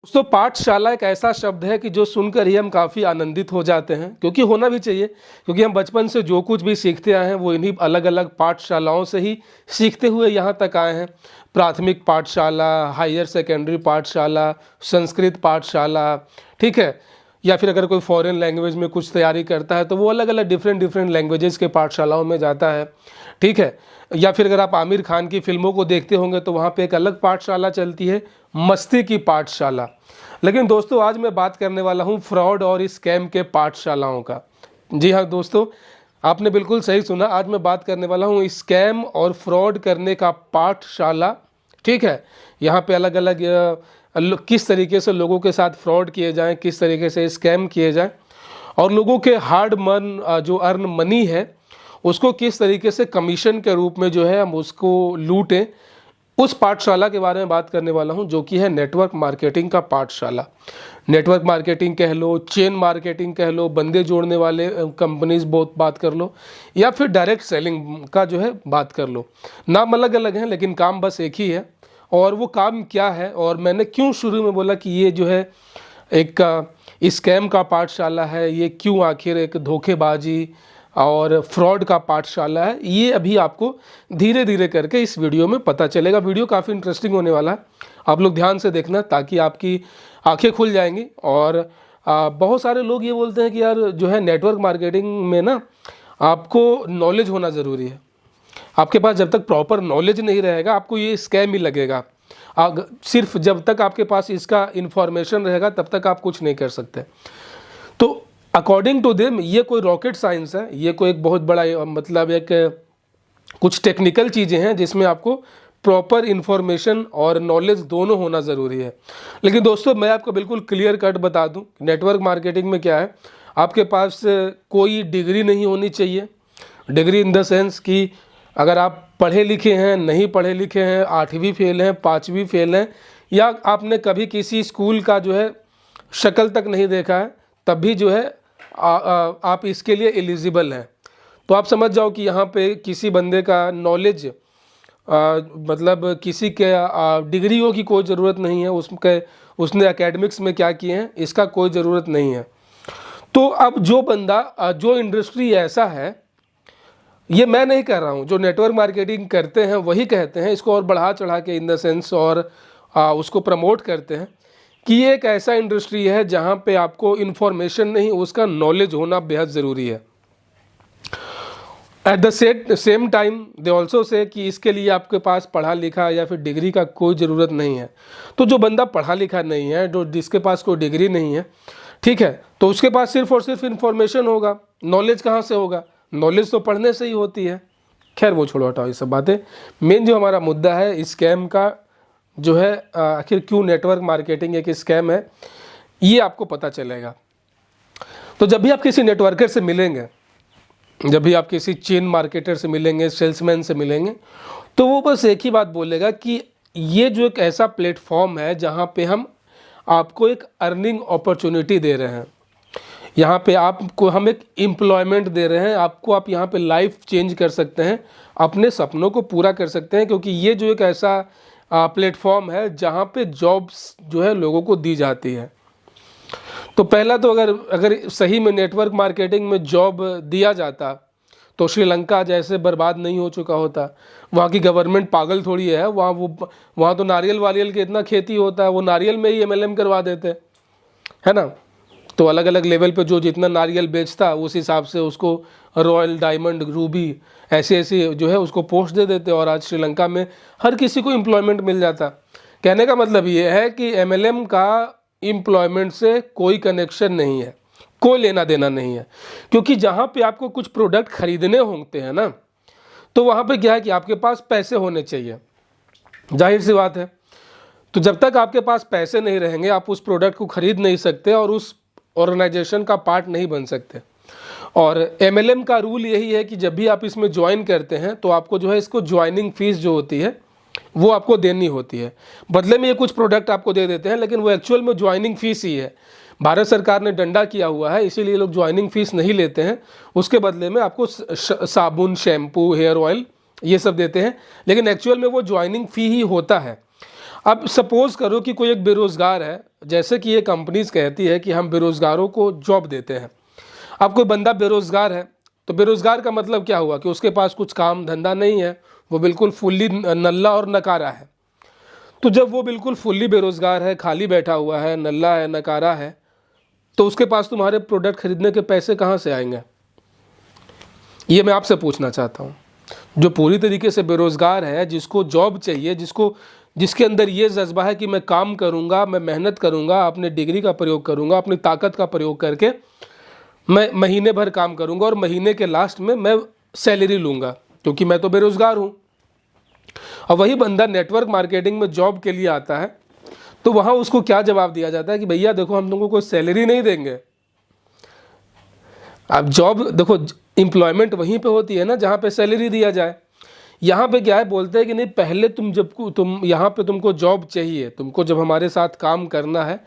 दोस्तों पाठशाला एक ऐसा शब्द है कि जो सुनकर ही हम काफ़ी आनंदित हो जाते हैं, क्योंकि होना भी चाहिए। क्योंकि हम बचपन से जो कुछ भी सीखते आए हैं वो इन्हीं अलग अलग पाठशालाओं से ही सीखते हुए यहाँ तक आए हैं। प्राथमिक पाठशाला, हायर सेकेंडरी पाठशाला, संस्कृत पाठशाला, ठीक है। या फिर अगर कोई फॉरेन लैंग्वेज में कुछ तैयारी करता है तो वो अलग अलग डिफरेंट लैंग्वेजेस के पाठशालाओं में जाता है, ठीक है। या फिर अगर आप आमिर खान की फिल्मों को देखते होंगे तो वहाँ पे एक अलग पाठशाला चलती है, मस्ती की पाठशाला। लेकिन दोस्तों आज मैं बात करने वाला हूँ फ्रॉड और स्कैम के पाठशालाओं का। जी हाँ दोस्तों, आपने बिल्कुल सही सुना। आज मैं बात करने वाला हूँ स्कैम और फ्रॉड करने का पाठशाला, ठीक है। यहाँ पे अलग अलग किस तरीके से लोगों के साथ फ्रॉड किए जाएं, किस तरीके से स्कैम किए जाएं, और लोगों के हार्ड जो अर्न मनी है उसको किस तरीके से कमीशन के रूप में जो है हम उसको लूटें, उस पाठशाला के बारे में बात करने वाला हूं, जो कि है नेटवर्क मार्केटिंग का पाठशाला। नेटवर्क मार्केटिंग कह लो, चेन मार्केटिंग कह लो, बंदे जोड़ने वाले कंपनीज बहुत बात कर लो, या फिर डायरेक्ट सेलिंग का जो है बात कर लो। नाम अलग अलग हैं लेकिन काम बस एक ही है। और वो काम क्या है और मैंने क्यों शुरू में बोला कि ये जो है एक स्कैम का पाठशाला है, ये क्यों आखिर एक धोखेबाजी और फ्रॉड का पाठशाला है, ये अभी आपको धीरे धीरे करके इस वीडियो में पता चलेगा। वीडियो काफ़ी इंटरेस्टिंग होने वाला है, आप लोग ध्यान से देखना ताकि आपकी आंखें खुल जाएंगी। और बहुत सारे लोग ये बोलते हैं कि यार जो है नेटवर्क मार्केटिंग में ना आपको नॉलेज होना ज़रूरी है। आपके पास जब तक प्रॉपर नॉलेज नहीं रहेगा आपको ये स्कैम ही लगेगा। सिर्फ जब तक आपके पास इसका इन्फॉर्मेशन रहेगा तब तक आप कुछ नहीं कर सकते। तो अकॉर्डिंग टू देम ये कोई रॉकेट साइंस है, ये कोई एक बहुत बड़ा मतलब एक कुछ टेक्निकल चीज़ें हैं जिसमें आपको प्रॉपर इन्फॉर्मेशन और नॉलेज दोनों होना ज़रूरी है। लेकिन दोस्तों मैं आपको बिल्कुल क्लियर कट बता दूं, नेटवर्क मार्केटिंग में क्या है, आपके पास कोई डिग्री नहीं होनी चाहिए। डिग्री इन द सेंस कि अगर आप पढ़े लिखे हैं, नहीं पढ़े लिखे हैं, 8वीं फेल हैं, 5वीं फेल हैं, या आपने कभी किसी स्कूल का जो है शक्ल तक नहीं देखा है, तब भी जो है आप इसके लिए एलिजिबल हैं। तो आप समझ जाओ कि यहाँ पे किसी बंदे का नॉलेज मतलब किसी के डिग्रियों की कोई ज़रूरत नहीं है, उसने एकेडमिक्स में क्या किए हैं इसका कोई ज़रूरत नहीं है। तो अब जो बंदा जो इंडस्ट्री ऐसा है, ये मैं नहीं कह रहा हूँ, जो नेटवर्क मार्केटिंग करते हैं वही कहते हैं, इसको और बढ़ा चढ़ा के इन द सेंस और उसको प्रमोट करते हैं कि ये एक ऐसा इंडस्ट्री है जहाँ पे आपको इन्फॉर्मेशन नहीं उसका नॉलेज होना बेहद ज़रूरी है। At the same time they also say कि इसके लिए आपके पास पढ़ा लिखा या फिर डिग्री का कोई ज़रूरत नहीं है। तो जो बंदा पढ़ा लिखा नहीं है, जो जिसके पास कोई डिग्री नहीं है, ठीक है, तो उसके पास सिर्फ और सिर्फ इन्फॉर्मेशन होगा। नॉलेज कहाँ से होगा? नॉलेज तो पढ़ने से ही होती है। खैर वो छोड़ो, हटाओ ये सब बातें। मेन जो हमारा मुद्दा है स्कैम का जो है, आखिर क्यों नेटवर्क मार्केटिंग एक स्कैम है, ये आपको पता चलेगा। तो जब भी आप किसी नेटवर्कर से मिलेंगे, जब भी आप किसी चेन मार्केटर से मिलेंगे, सेल्समैन से मिलेंगे, तो वो बस एक ही बात बोलेगा कि ये जो एक ऐसा प्लेटफॉर्म है जहाँ पे हम आपको एक अर्निंग अपॉर्चुनिटी दे रहे हैं, यहाँ पे आपको हम एक एम्प्लॉयमेंट दे रहे हैं, आपको आप यहाँ पे लाइफ चेंज कर सकते हैं, अपने सपनों को पूरा कर सकते हैं। क्योंकि ये जो एक ऐसा प्लेटफॉर्म है जहाँ पे जॉब्स जो है लोगों को दी जाती है। तो पहला तो अगर सही में नेटवर्क मार्केटिंग में जॉब दिया जाता तो श्रीलंका जैसे बर्बाद नहीं हो चुका होता। वहाँ की गवर्नमेंट पागल थोड़ी है, वहाँ तो नारियल वारियल के इतना खेती होता है, वो नारियल में ही MLM करवा देते है ना। तो अलग अलग लेवल पे जो जितना नारियल बेचता उस हिसाब से उसको रॉयल, डायमंड, रूबी ऐसे जो है उसको पोस्ट दे देते, और आज श्रीलंका में हर किसी को एम्प्लॉयमेंट मिल जाता। कहने का मतलब ये है कि MLM का एम्प्लॉयमेंट से कोई कनेक्शन नहीं है, कोई लेना देना नहीं है। क्योंकि जहाँ पे आपको कुछ प्रोडक्ट खरीदने होते हैं ना, तो वहाँ पे क्या है कि आपके पास पैसे होने चाहिए, जाहिर सी बात है। तो जब तक आपके पास पैसे नहीं रहेंगे आप उस प्रोडक्ट को खरीद नहीं सकते और उस ऑर्गेनाइजेशन का पार्ट नहीं बन सकते। और MLM का रूल यही है कि जब भी आप इसमें ज्वाइन करते हैं तो आपको जो है इसको ज्वाइनिंग फीस जो होती है वो आपको देनी होती है। बदले में ये कुछ प्रोडक्ट आपको दे देते हैं लेकिन वो एक्चुअल में ज्वाइनिंग फीस ही है। भारत सरकार ने डंडा किया हुआ है, इसीलिए लोग ज्वाइनिंग फीस नहीं लेते हैं। उसके बदले में आपको साबुन, शैम्पू, हेयर ऑयल ये सब देते हैं, लेकिन एक्चुअल में वो ज्वाइनिंग फ़ी ही होता है। अब सपोज़ करो कि कोई एक बेरोज़गार है, जैसे कि ये कंपनीज कहती है कि हम बेरोज़गारों को जॉब देते हैं। अब कोई बंदा बेरोज़गार है तो बेरोज़गार का मतलब क्या हुआ कि उसके पास कुछ काम धंधा नहीं है, वो बिल्कुल फुल्ली नल्ला और नकारा है। तो जब वो बिल्कुल फुल्ली बेरोज़गार है, खाली बैठा हुआ है, नल्ला है, नकारा है, तो उसके पास तुम्हारे प्रोडक्ट खरीदने के पैसे कहाँ से आएंगे? ये मैं आपसे पूछना चाहता हूँ। जो पूरी तरीके से बेरोज़गार है, जिसको जॉब चाहिए, जिसके अंदर ये जज्बा है कि मैं काम करूँगा, मैं मेहनत करूँगा, अपने डिग्री का प्रयोग करूँगा, अपनी ताकत का प्रयोग करके मैं महीने भर काम करूँगा और महीने के लास्ट में मैं सैलरी लूँगा, क्योंकि मैं तो बेरोज़गार हूँ। और वही बंदा नेटवर्क मार्केटिंग में जॉब के लिए आता है तो वहाँ उसको क्या जवाब दिया जाता है कि भैया देखो, हम तुमको कोई सैलरी नहीं देंगे। अब जॉब देखो, एम्प्लॉयमेंट वहीं पे होती है ना जहाँ पे सैलरी दिया जाए। यहाँ पे क्या है, बोलते हैं कि नहीं, पहले तुम यहाँ पे तुमको जॉब चाहिए, तुमको जब हमारे साथ काम करना है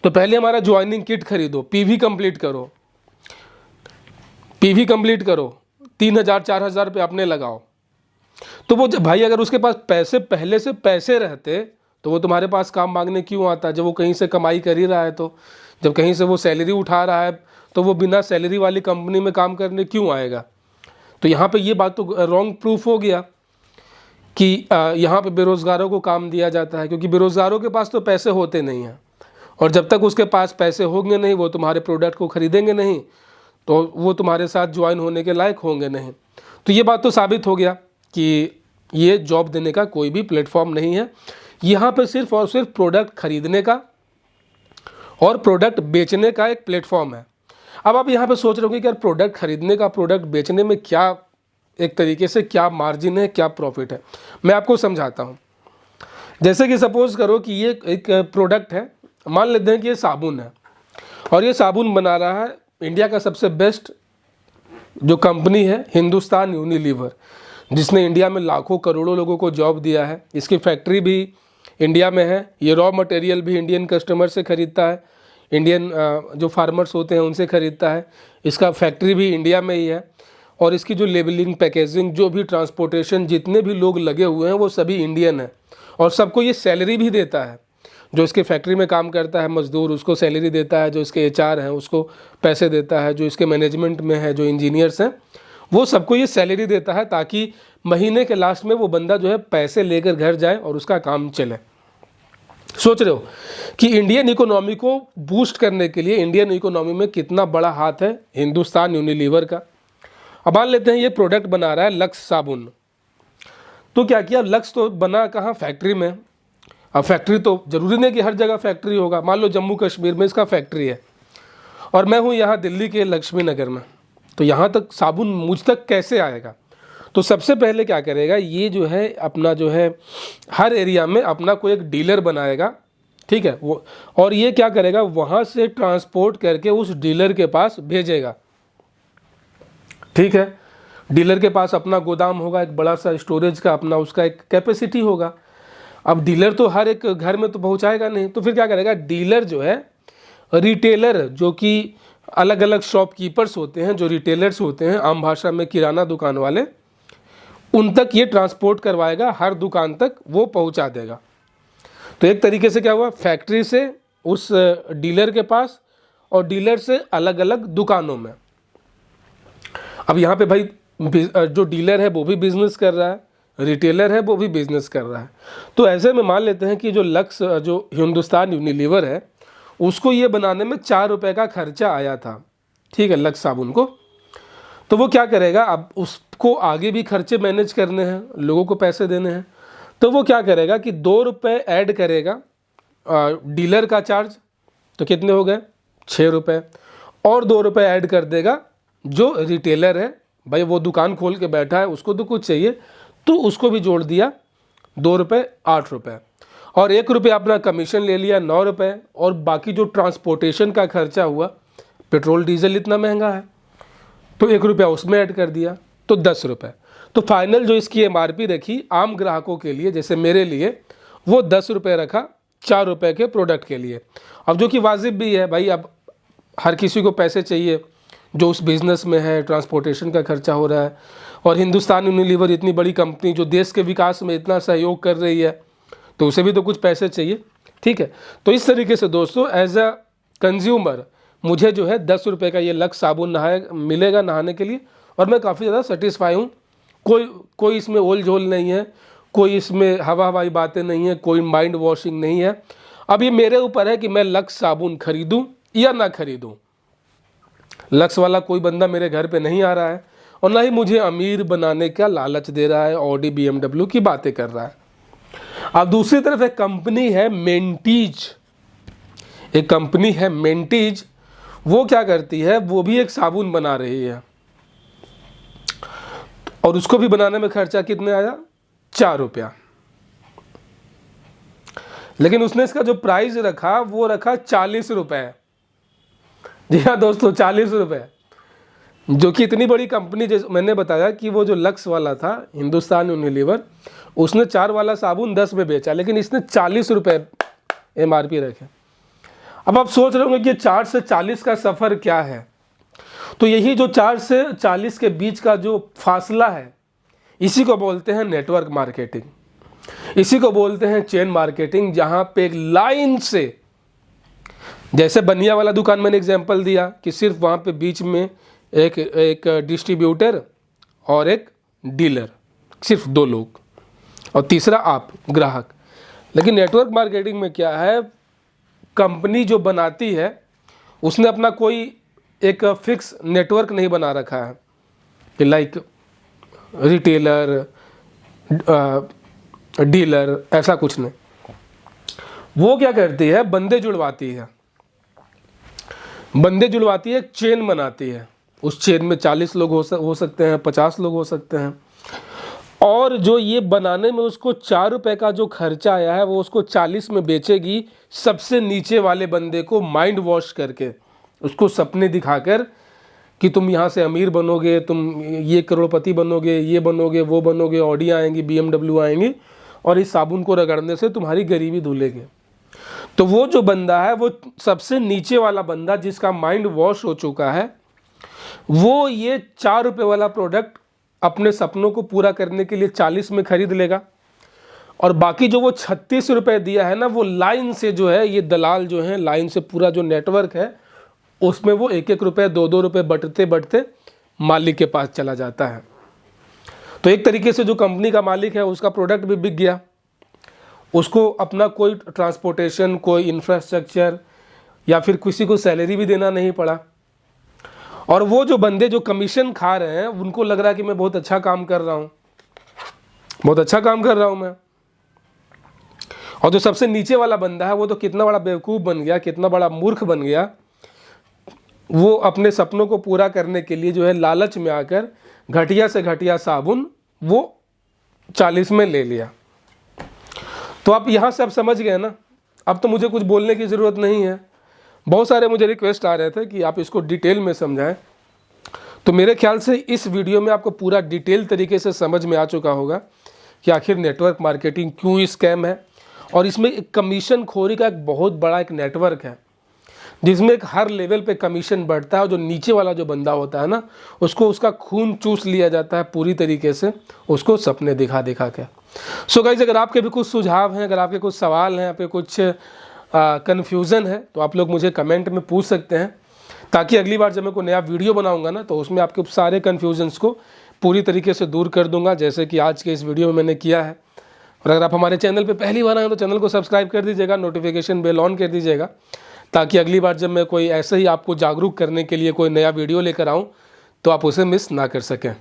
तो पहले हमारा ज्वाइनिंग किट खरीदो, पीवी कंप्लीट करो, पीवी कंप्लीट करो, 3,000-4,000 रुपये अपने लगाओ। तो वो भाई अगर उसके पास पैसे पहले से पैसे रहते तो वो तुम्हारे पास काम मांगने क्यों आता? जब वो कहीं से कमाई कर ही रहा है, तो जब कहीं से वो सैलरी उठा रहा है तो वो बिना सैलरी वाली कंपनी में काम करने क्यों आएगा? तो यहाँ पे ये बात तो रॉन्ग प्रूफ हो गया कि यहाँ पे बेरोज़गारों को काम दिया जाता है, क्योंकि बेरोज़गारों के पास तो पैसे होते नहीं हैं, और जब तक उसके पास पैसे होंगे नहीं, वो तुम्हारे प्रोडक्ट को खरीदेंगे नहीं, तो वो तुम्हारे साथ ज्वाइन होने के लायक होंगे नहीं। तो ये बात तो साबित हो गया कि ये जॉब देने का कोई भी प्लेटफॉर्म नहीं है। यहाँ पे सिर्फ और सिर्फ प्रोडक्ट खरीदने का और प्रोडक्ट बेचने का एक प्लेटफॉर्म है। अब आप यहाँ पे सोच रहे हो कि यार प्रोडक्ट खरीदने का, प्रोडक्ट बेचने में क्या एक तरीके से क्या मार्जिन है, क्या प्रॉफिट है? मैं आपको समझाता हूँ। जैसे कि सपोज करो कि ये एक प्रोडक्ट है, मान लेते हैं कि ये साबुन है, और ये साबुन बना रहा है इंडिया का सबसे बेस्ट जो कंपनी है, हिंदुस्तान यूनिलीवर, जिसने इंडिया में लाखों करोड़ों लोगों को जॉब दिया है। इसकी फैक्ट्री भी इंडिया में है, ये रॉ मटेरियल भी इंडियन कस्टमर से ख़रीदता है, इंडियन जो फार्मर्स होते हैं उनसे ख़रीदता है, इसका फैक्ट्री भी इंडिया में ही है, और इसकी जो लेबलिंग, पैकेजिंग, जो भी ट्रांसपोर्टेशन, जितने भी लोग लगे हुए हैं वो सभी इंडियन हैं, और सबको ये सैलरी भी देता है। जो इसके फैक्ट्री में काम करता है मज़दूर, उसको सैलरी देता है, जो इसके एचआर हैं उसको पैसे देता है, जो इसके मैनेजमेंट में है, जो इंजीनियर्स हैं, वो सबको ये सैलरी देता है, ताकि महीने के लास्ट में वो बंदा जो है पैसे लेकर घर जाए और उसका काम चले। सोच रहे हो कि इंडियन इकोनॉमी को बूस्ट करने के लिए इंडियन इकोनॉमी में कितना बड़ा हाथ है हिंदुस्तान यूनिलीवर का। अब मान लेते हैं ये प्रोडक्ट बना रहा है लक्स साबुन, तो क्या किया, लक्स तो बना कहाँ, फैक्ट्री में। अब फैक्ट्री तो जरूरी नहीं कि हर जगह फैक्ट्री होगा, मान लो जम्मू कश्मीर में इसका फैक्ट्री है और मैं हूँ यहाँ दिल्ली के लक्ष्मी नगर में, तो यहाँ तक साबुन मुझ तक कैसे आएगा? तो सबसे पहले क्या करेगा, ये जो है अपना जो है हर एरिया में अपना कोई एक डीलर बनाएगा, ठीक है वो, और ये क्या करेगा, वहाँ से ट्रांसपोर्ट करके उस डीलर के पास भेजेगा। ठीक है, डीलर के पास अपना गोदाम होगा, एक बड़ा सा स्टोरेज का अपना उसका एक कैपेसिटी होगा। अब डीलर तो हर एक घर में तो पहुँचाएगा नहीं, तो फिर क्या करेगा, डीलर जो है रिटेलर, जो कि अलग अलग शॉपकीपर्स होते हैं, जो रिटेलर्स होते हैं, आम भाषा में किराना दुकान वाले, उन तक ये ट्रांसपोर्ट करवाएगा, हर दुकान तक वो पहुंचा देगा। तो एक तरीके से क्या हुआ, फैक्ट्री से उस डीलर के पास और डीलर से अलग अलग दुकानों में। अब यहाँ पे भाई जो डीलर है वो भी बिजनेस कर रहा है, रिटेलर है वो भी बिजनेस कर रहा है। तो ऐसे में मान लेते हैं कि जो लक्स, जो हिंदुस्तान यूनिलीवर है, उसको ये बनाने में 4 रुपये का खर्चा आया था, ठीक है, लक्स साबुन को। तो वो क्या करेगा, अब उसको आगे भी खर्चे मैनेज करने हैं, लोगों को पैसे देने हैं, तो वो क्या करेगा कि 2 रुपये ऐड करेगा डीलर का चार्ज, तो कितने हो गए, 6 रुपये, और 2 रुपये ऐड कर देगा जो रिटेलर है, भाई वो दुकान खोल के बैठा है, उसको तो कुछ चाहिए, तो उसको भी जोड़ दिया, 2 रुपये 8 रुपये, और 1 रुपये अपना कमीशन ले लिया, 9 रुपये, और बाकी जो ट्रांसपोर्टेशन का खर्चा हुआ, पेट्रोल डीजल इतना महंगा है तो 1 रुपया उसमें ऐड कर दिया, तो 10 रुपये। तो फाइनल जो इसकी MRP रखी आम ग्राहकों के लिए, जैसे मेरे लिए, वो 10 रुपये रखा 4 रुपये के प्रोडक्ट के लिए। अब जो कि वाजिब भी है भाई, अब हर किसी को पैसे चाहिए जो उस बिज़नेस में है, ट्रांसपोर्टेशन का खर्चा हो रहा है, और हिंदुस्तान यूनिलीवर इतनी बड़ी कंपनी जो देश के विकास में इतना सहयोग कर रही है, तो उसे भी तो कुछ पैसे चाहिए। ठीक है। तो इस तरीके से दोस्तों एज अ कंज्यूमर मुझे जो है 10 रुपये का ये लक्स साबुन मिलेगा नहाने के लिए, और मैं काफ़ी ज़्यादा सेटिस्फाई हूँ। कोई इसमें ओल झोल नहीं है, कोई इसमें हवाई बातें नहीं है, कोई माइंड वॉशिंग नहीं है। अब ये मेरे ऊपर है कि मैं लक्स साबुन खरीदूं या ना खरीदूं। लक्स वाला कोई बंदा मेरे घर पे नहीं आ रहा है और ना ही मुझे अमीर बनाने का लालच दे रहा है, ऑडी BMW की बातें कर रहा है। अब दूसरी तरफ एक कंपनी है मेंटीज, एक कंपनी है मेंटीज, वो क्या करती है, वो भी एक साबुन बना रही है और उसको भी बनाने में खर्चा कितने आया, 4 रुपया। लेकिन उसने इसका जो प्राइस रखा वो रखा 40 रुपये। जी हाँ दोस्तों, 40 रुपये, जो कि इतनी बड़ी कंपनी, जैसे मैंने बताया कि वो जो लक्स वाला था हिंदुस्तान यूनिलीवर, उसने 4 वाला साबुन 10 में बेचा, लेकिन इसने 40 रुपये MRP रखे। अब आप सोच रहे होंगे कि 4 से 40 का सफ़र क्या है, तो यही जो 4 से 40 के बीच का जो फासला है, इसी को बोलते हैं नेटवर्क मार्केटिंग, इसी को बोलते हैं चेन मार्केटिंग, जहाँ पे एक लाइन से, जैसे बनिया वाला दुकान मैंने एग्जांपल दिया कि सिर्फ वहाँ पे बीच में एक डिस्ट्रीब्यूटर और एक डीलर, सिर्फ 2 लोग, और तीसरा आप ग्राहक। लेकिन नेटवर्क मार्केटिंग में क्या है, कंपनी जो बनाती है उसने अपना कोई एक फिक्स नेटवर्क नहीं बना रखा है कि लाइक रिटेलर, डीलर, ऐसा कुछ नहीं। वो क्या करती है, बंदे जुड़वाती है, एक चेन बनाती है। उस चेन में 40 लोग हो सकते हैं, 50 लोग हो सकते हैं, और जो ये बनाने में उसको 4 रुपये का जो खर्चा आया है वो उसको 40 में बेचेगी, सबसे नीचे वाले बंदे को माइंड वॉश करके, उसको सपने दिखाकर कि तुम यहाँ से अमीर बनोगे, तुम ये करोड़पति बनोगे, ये बनोगे, वो बनोगे, ऑडी आएंगी, BMW आएंगी, और इस साबुन को रगड़ने से तुम्हारी गरीबी धुलेगी। तो वो जो बंदा है, वो सबसे नीचे वाला बंदा जिसका माइंड वॉश हो चुका है, वो ये 4 रुपये वाला प्रोडक्ट अपने सपनों को पूरा करने के लिए 40 में खरीद लेगा, और बाकी जो वो 36 रुपये दिया है ना, वो लाइन से जो है, ये दलाल जो है लाइन से, पूरा जो नेटवर्क है उसमें वो 1-1 रुपये 2-2 रुपये बटते बटते मालिक के पास चला जाता है। तो एक तरीके से जो कंपनी का मालिक है उसका प्रोडक्ट भी बिक गया, उसको अपना कोई ट्रांसपोर्टेशन, कोई इंफ्रास्ट्रक्चर या फिर किसी को सैलरी भी देना नहीं पड़ा, और वो जो बंदे जो कमीशन खा रहे हैं उनको लग रहा है कि मैं बहुत अच्छा काम कर रहा हूँ, बहुत अच्छा काम कर रहा हूँ मैं। और जो सबसे नीचे वाला बंदा है वो तो कितना बड़ा बेवकूफ़ बन गया, कितना बड़ा मूर्ख बन गया, वो अपने सपनों को पूरा करने के लिए जो है लालच में आकर घटिया से घटिया साबुन वो 40 में ले लिया। तो आप यहाँ से आप समझ गए ना, अब तो मुझे कुछ बोलने की ज़रूरत नहीं है। बहुत सारे मुझे रिक्वेस्ट आ रहे थे कि आप इसको डिटेल में समझाएं, तो मेरे ख्याल से इस वीडियो में आपको पूरा डिटेल तरीके से समझ में आ चुका होगा कि आखिर नेटवर्क मार्केटिंग क्यों स्कैम है, और इसमें एक कमीशन खोरी का एक बहुत बड़ा एक नेटवर्क है, जिसमें एक हर लेवल पे कमीशन बढ़ता है, और जो नीचे वाला जो बंदा होता है ना, उसको उसका खून चूस लिया जाता है पूरी तरीके से, उसको सपने दिखा दिखा के। सो गाइस, अगर आपके भी कुछ सुझाव हैं, अगर आपके कुछ सवाल हैं, आपके कुछ कन्फ्यूज़न है, तो आप लोग मुझे कमेंट में पूछ सकते हैं, ताकि अगली बार जब मैं कोई नया वीडियो बनाऊंगा ना, तो उसमें आपके सारे कन्फ्यूजन्स को पूरी तरीके से दूर कर दूंगा, जैसे कि आज के इस वीडियो में मैंने किया है। और अगर आप हमारे चैनल पे पहली बार आए तो चैनल को सब्सक्राइब कर दीजिएगा, नोटिफिकेशन बेल ऑन कर दीजिएगा, ताकि अगली बार जब मैं कोई ऐसे ही आपको जागरूक करने के लिए कोई नया वीडियो लेकर आऊँ तो आप उसे मिस ना कर सकें।